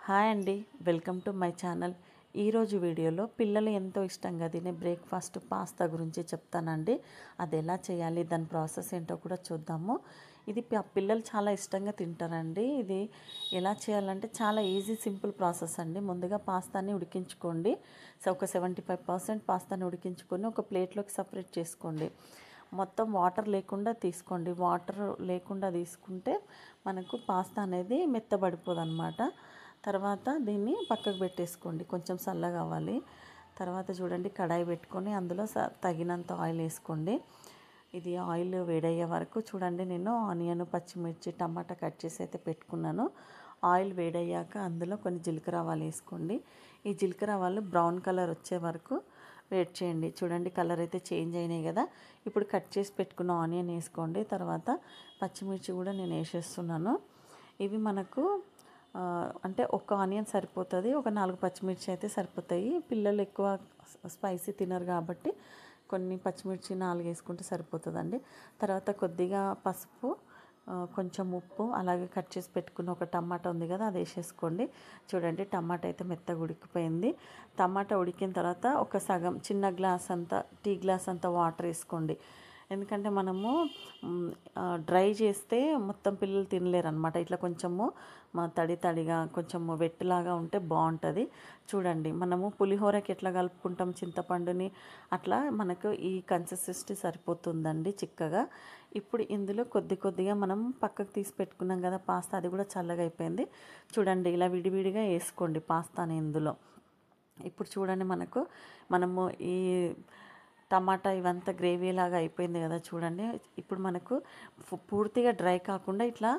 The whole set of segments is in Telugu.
హాయ్ అండి, వెల్కమ్ టు మై ఛానల్. ఈరోజు వీడియోలో పిల్లలు ఎంతో ఇష్టంగా తినే బ్రేక్ఫాస్ట్ పాస్తా గురించి చెప్తానండి. అది ఎలా చేయాలి, దాని ప్రాసెస్ ఏంటో కూడా చూద్దాము. ఇది పిల్లలు చాలా ఇష్టంగా తింటారండి. ఇది ఎలా చేయాలంటే చాలా ఈజీ, సింపుల్ ప్రాసెస్ అండి. ముందుగా పాస్తాని ఉడికించుకోండి. ఒక 75% పాస్తాని ఉడికించుకొని ఒక ప్లేట్లోకి సపరేట్ చేసుకోండి. మొత్తం వాటర్ లేకుండా తీసుకోండి. వాటర్ లేకుండా తీసుకుంటే మనకు పాస్తా అనేది మెత్తబడిపోదు అన్నమాట. తర్వాత దీన్ని పక్కకు పెట్టేసుకోండి, కొంచెం చల్లగా అవ్వాలి. తర్వాత చూడండి, కడాయి పెట్టుకొని అందులో తగినంత ఆయిల్ వేసుకోండి. ఇది ఆయిల్ వేడయ్యే వరకు చూడండి. నేను ఆనియన్, పచ్చిమిర్చి, టమాటా కట్ చేసి అయితే పెట్టుకున్నాను. ఆయిల్ వేడయ్యాక అందులో కొన్ని జీలకర్ర ఆవాలు వేసుకోండి. ఈ జీలకర్ర ఆవాలు బ్రౌన్ కలర్ వచ్చే వరకు వెయిట్ చేయండి. చూడండి, కలర్ అయితే చేంజ్ అయినాయి కదా. ఇప్పుడు కట్ చేసి పెట్టుకున్న ఆనియన్ వేసుకోండి. తర్వాత పచ్చిమిర్చి కూడా నేను వేసేస్తున్నాను. ఇవి మనకు అంటే ఒక ఆనియన్ సరిపోతుంది, ఒక 4 పచ్చిమిర్చి అయితే సరిపోతాయి. పిల్లలు ఎక్కువ స్పైసీ తినరు కాబట్టి కొన్ని పచ్చిమిర్చి 4 వేసుకుంటే సరిపోతుందండి. తర్వాత కొద్దిగా పసుపు, కొంచెం ఉప్పు, అలాగే కట్ చేసి పెట్టుకున్న ఒక టమాటా ఉంది కదా, అది వేసేసుకోండి. చూడండి, టమాటా అయితే మెత్తగా ఉడికిపోయింది. టమాటా ఉడికిన తర్వాత ఒక సగం చిన్న గ్లాస్ అంతా, టీ గ్లాస్ అంతా వాటర్ వేసుకోండి. ఎందుకంటే మనము డ్రై చేస్తే మొత్తం పిల్లలు తినలేరు అనమాట. ఇట్లా కొంచెము తడి తడిగా, కొంచెము వెట్టులాగా ఉంటే బాగుంటుంది. చూడండి, మనము పులిహోరకి ఎట్లా కలుపుకుంటాం చింతపండుని, అట్లా మనకు ఈ కన్సిస్టెన్సీ సరిపోతుందండి చిక్కగా. ఇప్పుడు ఇందులో కొద్దిగా మనం పక్కకు తీసి పెట్టుకున్నాం కదా పాస్తా, అది కూడా చల్లగా అయిపోయింది. చూడండి, ఇలా విడివిడిగా వేసుకోండి పాస్తాని ఇందులో. ఇప్పుడు చూడండి, మనము ఈ టమాటా ఇవంతా గ్రేవీ లాగా అయిపోయింది కదా. చూడండి, ఇప్పుడు మనకు పూర్తిగా డ్రై కాకుండా ఇట్లా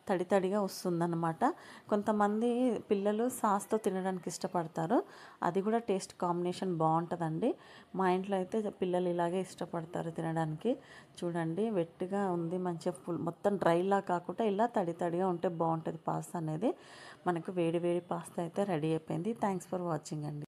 తడి తడిగా వస్తుందన్నమాట. కొంతమంది పిల్లలు సాస్తో తినడానికి ఇష్టపడతారు. అది కూడా టేస్ట్ కాంబినేషన్ బాగుంటుందండి. మా ఇంట్లో అయితే పిల్లలు ఇలాగే ఇష్టపడతారు తినడానికి. చూడండి, వెట్టుగా ఉంది, మంచిగా మొత్తం డ్రైలా కాకుండా ఇలా తడి తడిగా ఉంటే బాగుంటుంది పాస్తా అనేది. మనకు వేడి వేడి పాస్తా అయితే రెడీ అయిపోయింది. థ్యాంక్స్ ఫర్ వాచింగ్ అండి.